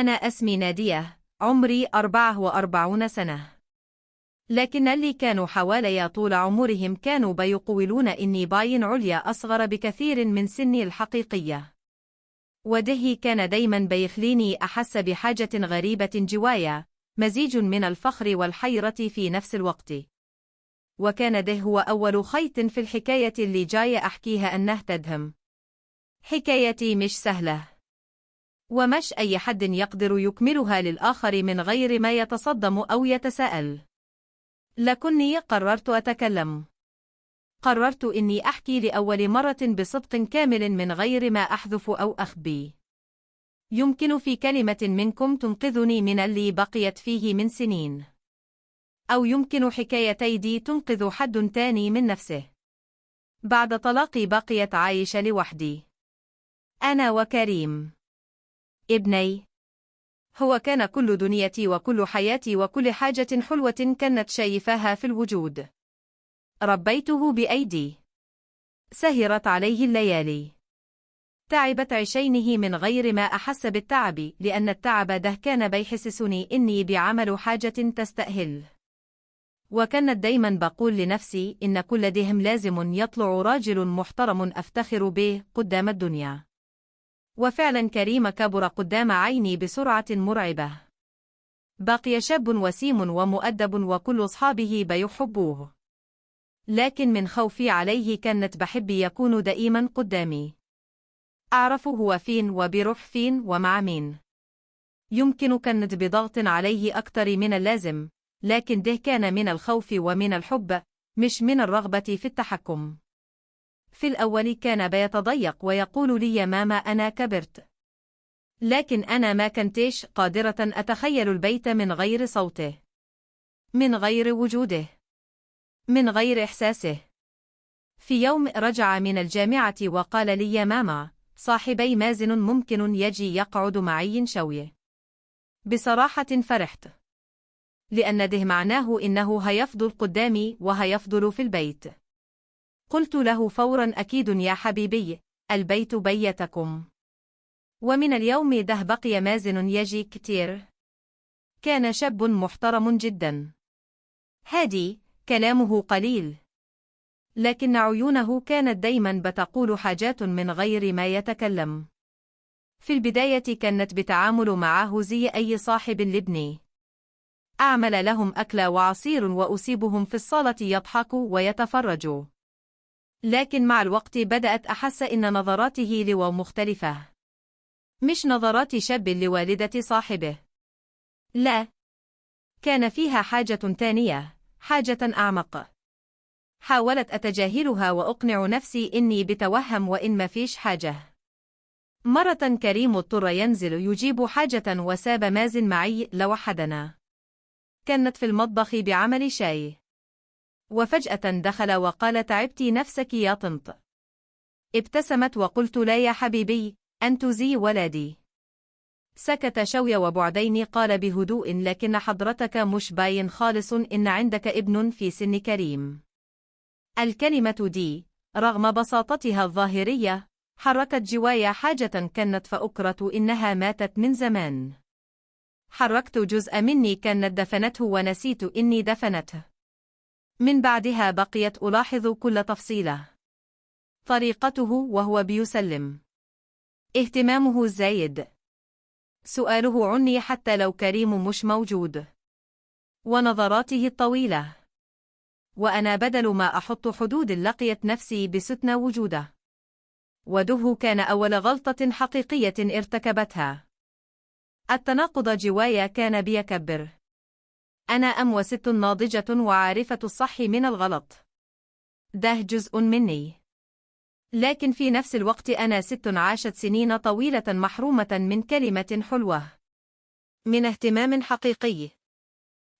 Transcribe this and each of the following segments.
أنا اسمي نادية، عمري 44 سنة. لكن اللي كانوا حوالي طول عمرهم كانوا بيقولون إني باين عليا أصغر بكثير من سني الحقيقية. وده كان دايما بيخليني أحس بحاجة غريبة جوايا، مزيج من الفخر والحيرة في نفس الوقت. وكان ده هو أول خيط في الحكاية اللي جاي أحكيها أنه تدهم. حكايتي مش سهلة، ومش أي حد يقدر يكملها للآخر من غير ما يتصدم أو يتساءل. لكني قررت أتكلم. قررت إني أحكي لأول مرة بصدق كامل من غير ما أحذف أو أخبي. يمكن في كلمة منكم تنقذني من اللي بقيت فيه من سنين، أو يمكن حكايتي دي تنقذ حد تاني من نفسه. بعد طلاقي بقيت عايشة لوحدي، أنا وكريم ابني. هو كان كل دنيتي وكل حياتي وكل حاجة حلوة كانت شايفاها في الوجود. ربيته بأيدي، سهرت عليه الليالي، تعبت عشينه من غير ما أحس بالتعب، لأن التعب ده كان بيحسسني إني بعمل حاجة تستأهل. وكانت دايما بقول لنفسي إن كل دهم لازم يطلع راجل محترم أفتخر به قدام الدنيا. وفعلا كريم كبر قدام عيني بسرعة مرعبة. بقي شاب وسيم ومؤدب وكل أصحابه بيحبوه، لكن من خوفي عليه كانت بحبي يكون دائما قدامي. أعرف هو فين وبيروح فين ومع مين. يمكن كانت بضغط عليه أكتر من اللازم، لكن ده كان من الخوف ومن الحب، مش من الرغبة في التحكم. في الأول كان بيتضيق ويقول لي يا ماما أنا كبرت، لكن أنا ما كنتش قادرة أتخيل البيت من غير صوته، من غير وجوده، من غير إحساسه. في يوم رجع من الجامعة وقال لي يا ماما صاحبي مازن ممكن يجي يقعد معي شوية. بصراحة فرحت، لأن ده معناه إنه هيفضل قدامي وهيفضل في البيت. قلت له فورا أكيد يا حبيبي، البيت بيتكم. ومن اليوم ده بقي مازن يجي كتير. كان شاب محترم جدا، هادي، كلامه قليل، لكن عيونه كانت دايما بتقول حاجات من غير ما يتكلم. في البداية كانت بتعامل معه زي أي صاحب لابني. أعمل لهم أكل وعصير وأسيبهم في الصالة يضحكوا ويتفرجوا. لكن مع الوقت بدأت أحس إن نظراته لو مختلفة. مش نظرات شاب لوالدة صاحبه، لا، كان فيها حاجة تانية، حاجة أعمق. حاولت أتجاهلها وأقنع نفسي إني بتوهم وإن ما فيش حاجة. مرة كريم اضطر ينزل يجيب حاجة وساب مازن معي لوحدنا. كانت في المطبخ بعمل شاي، وفجأة دخل وقال تعبتي نفسك يا طنط. ابتسمت وقلت لا يا حبيبي، أنت زي ولدي. سكت شوي وبعدين قال بهدوء لكن حضرتك مش باين خالص إن عندك ابن في سن كريم. الكلمة دي رغم بساطتها الظاهرية حركت جوايا حاجة كانت فأكرة إنها ماتت من زمان. حركت جزء مني كانت دفنته ونسيت إني دفنته. من بعدها بقيت ألاحظ كل تفصيلة، طريقته وهو بيسلم، اهتمامه الزايد، سؤاله عني حتى لو كريم مش موجود، ونظراته الطويلة. وأنا بدل ما أحط حدود لقيت نفسي بستن وجوده. وده كان أول غلطة حقيقية ارتكبتها. التناقض جوايا كان بيكبر. أنا وست ناضجة وعارفة الصح من الغلط. ده جزء مني. لكن في نفس الوقت أنا ست عاشت سنين طويلة محرومة من كلمة حلوة، من اهتمام حقيقي،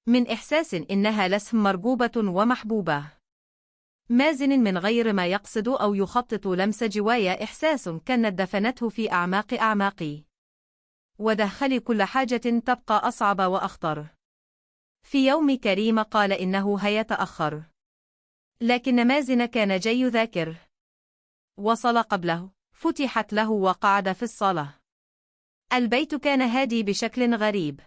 من إحساس إنها لسه مرغوبة ومحبوبة. مازن من غير ما يقصد أو يخطط لمس جوايا إحساس كانت دفنته في أعماق أعماقي، ودخل كل حاجة تبقى أصعب وأخطر. في يوم كريم قال إنه هيتأخر، لكن مازن كان جاي ذاكر. وصل قبله، فتحت له وقعد في الصالة. البيت كان هادي بشكل غريب.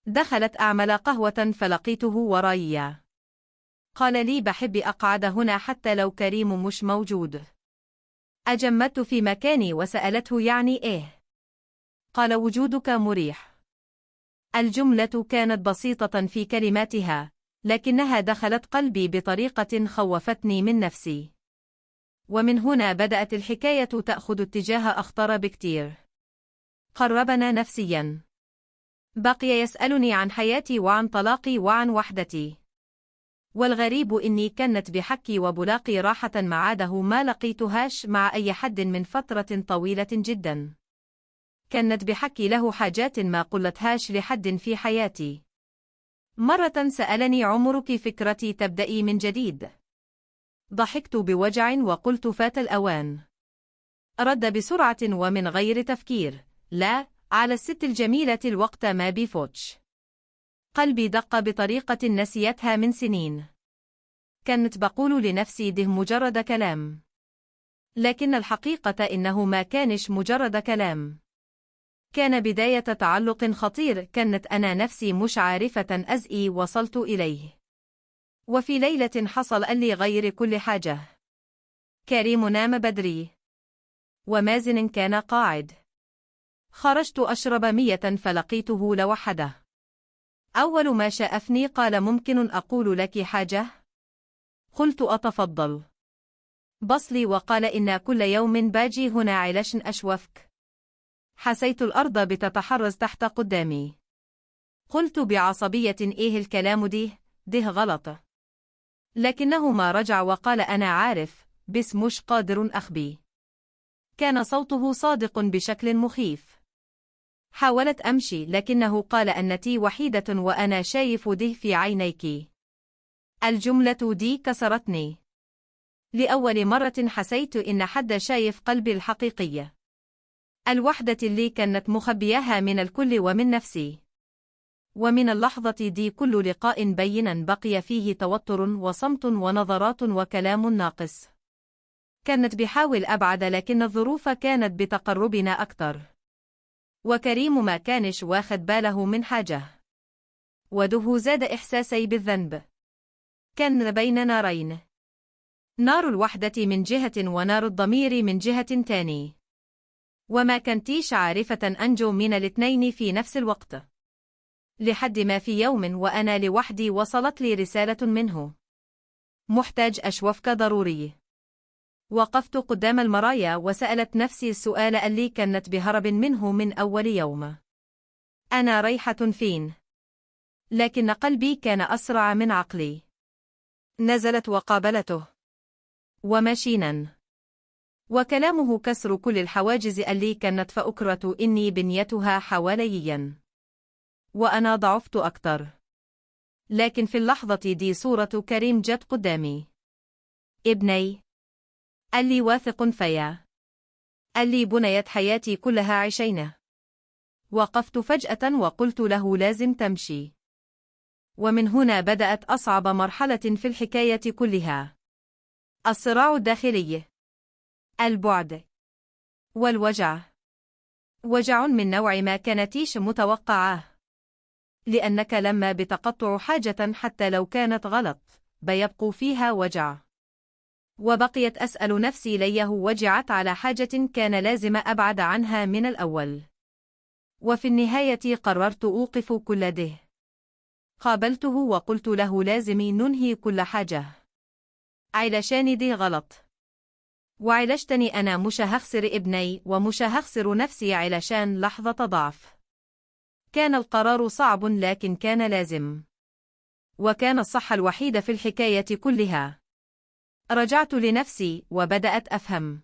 دخلت أعمل قهوة فلقيته ورايا. قال لي بحب أقعد هنا حتى لو كريم مش موجود. أجمدت في مكاني وسألته يعني إيه؟ قال وجودك مريح. الجملة كانت بسيطة في كلماتها، لكنها دخلت قلبي بطريقة خوفتني من نفسي. ومن هنا بدأت الحكاية تأخذ اتجاه أخطر بكتير. قربنا نفسياً. بقي يسألني عن حياتي وعن طلاقي وعن وحدتي. والغريب إني كانت بحكي وبلاقي راحة معاده ما لقيتهاش مع أي حد من فترة طويلة جدا. كانت بحكي له حاجات ما قلتهاش لحد في حياتي. مرة سألني عمرك فكرتي تبدأي من جديد؟ ضحكت بوجع وقلت فات الأوان. رد بسرعة ومن غير تفكير، لا، على الست الجميلة الوقت ما بيفوتش. قلبي دق بطريقة نسيتها من سنين. كنت بقول لنفسي ده مجرد كلام. لكن الحقيقة إنه ما كانش مجرد كلام. كان بداية تعلق خطير كانت أنا نفسي مش عارفة أزئي وصلت إليه. وفي ليلة حصل لي غير كل حاجة. كريم نام بدري. ومازن كان قاعد. خرجت أشرب مية فلقيته لوحده. أول ما شافني قال ممكن أقول لك حاجة؟ قلت أتفضل. بصلي وقال إن كل يوم باجي هنا علشان أشوفك. حسيت الأرض بتتحرز تحت قدامي. قلت بعصبية إيه الكلام ده غلط. لكنه ما رجع وقال أنا عارف بس مش قادر أخبي. كان صوته صادق بشكل مخيف. حاولت أمشي لكنه قال أنتي وحيدة وأنا شايف ده في عينيك. الجملة دي كسرتني. لأول مرة حسيت إن حد شايف قلبي الحقيقية. الوحدة اللي كانت مخبياها من الكل ومن نفسي. ومن اللحظة دي كل لقاء بينا بقي فيه توتر وصمت ونظرات وكلام ناقص. كانت بحاول أبعد لكن الظروف كانت بتقربنا أكتر. وكريم ما كانش واخد باله من حاجة. وده زاد إحساسي بالذنب. كان بين نارين. نار الوحدة من جهة ونار الضمير من جهة تاني. وما كنتيش عارفة أنجو من الاثنين في نفس الوقت. لحد ما في يوم وأنا لوحدي وصلت لي رسالة منه. محتاج أشوفك ضروري. وقفت قدام المرايا وسألت نفسي السؤال اللي كانت بهرب منه من أول يوم. أنا رايحة فين؟ لكن قلبي كان أسرع من عقلي. نزلت وقابلته. ومشينا. وكلامه كسر كل الحواجز اللي كانت فأكرة إني بنيتها حواليا. وأنا ضعفت أكتر. لكن في اللحظة دي صورة كريم جت قدامي. ابني. اللي واثق فيا. اللي بنيت حياتي كلها عشينه. وقفت فجأة وقلت له لازم تمشي. ومن هنا بدأت أصعب مرحلة في الحكاية كلها. الصراع الداخلي. البعد. والوجع. وجع من نوع ما كانتيش متوقعاه. لأنك لما بتقطع حاجة حتى لو كانت غلط بيبقوا فيها وجع. وبقيت أسأل نفسي ليه وجعت على حاجة كان لازم أبعد عنها من الأول. وفي النهاية قررت أوقف كل ده. قابلته وقلت له لازم ننهي كل حاجة. علشان دي غلط. وعلشتني أنا مش هخسر ابني ومش هخسر نفسي علشان لحظة ضعف. كان القرار صعب لكن كان لازم. وكان الصح الوحيد في الحكاية كلها. رجعت لنفسي وبدأت أفهم.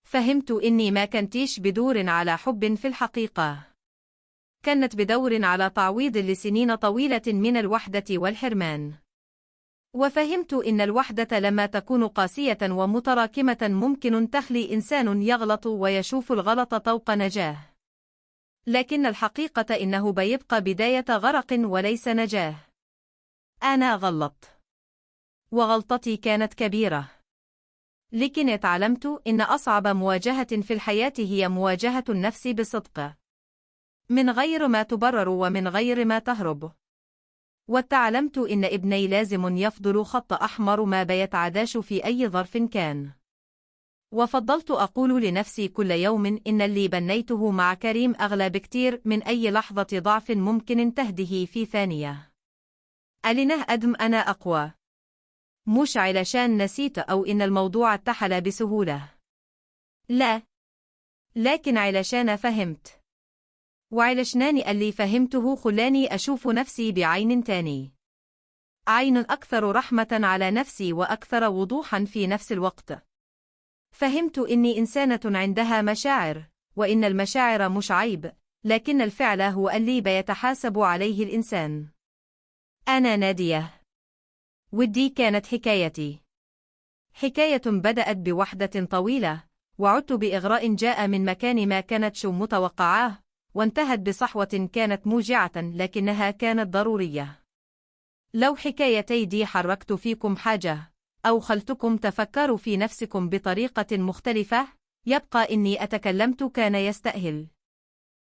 فهمت إني ما كنتيش بدور على حب في الحقيقة. كانت بدور على تعويض لسنين طويلة من الوحدة والحرمان. وفهمت إن الوحدة لما تكون قاسية ومتراكمة ممكن تخلي إنسان يغلط ويشوف الغلط طوق نجاة. لكن الحقيقة إنه بيبقى بداية غرق وليس نجاة. أنا غلطت. وغلطتي كانت كبيرة. لكن اتعلمت إن أصعب مواجهة في الحياة هي مواجهة النفس بصدق. من غير ما تبرر ومن غير ما تهرب. وتعلمت إن ابني لازم يفضل خط أحمر ما بيتعداش في أي ظرف كان. وفضلت أقول لنفسي كل يوم إن اللي بنيته مع كريم أغلى بكتير من أي لحظة ضعف ممكن تهده في ثانية. ألينه أدم أنا أقوى. مش علشان نسيت أو إن الموضوع اتحل بسهولة. لا. لكن علشان فهمت. وعلشاني اللي فهمته خلاني أشوف نفسي بعين تاني. عين أكثر رحمة على نفسي وأكثر وضوحا في نفس الوقت. فهمت إني إنسانة عندها مشاعر، وإن المشاعر مش عيب، لكن الفعل هو اللي بيتحاسب عليه الإنسان. أنا نادية. ودي كانت حكايتي. حكاية بدأت بوحدة طويلة، وعدت بإغراء جاء من مكان ما كانتش متوقعاه، وانتهت بصحوة كانت موجعة لكنها كانت ضرورية. لو حكايتي دي حركت فيكم حاجة، أو خلتكم تفكروا في نفسكم بطريقة مختلفة، يبقى إني أتكلمت كان يستأهل.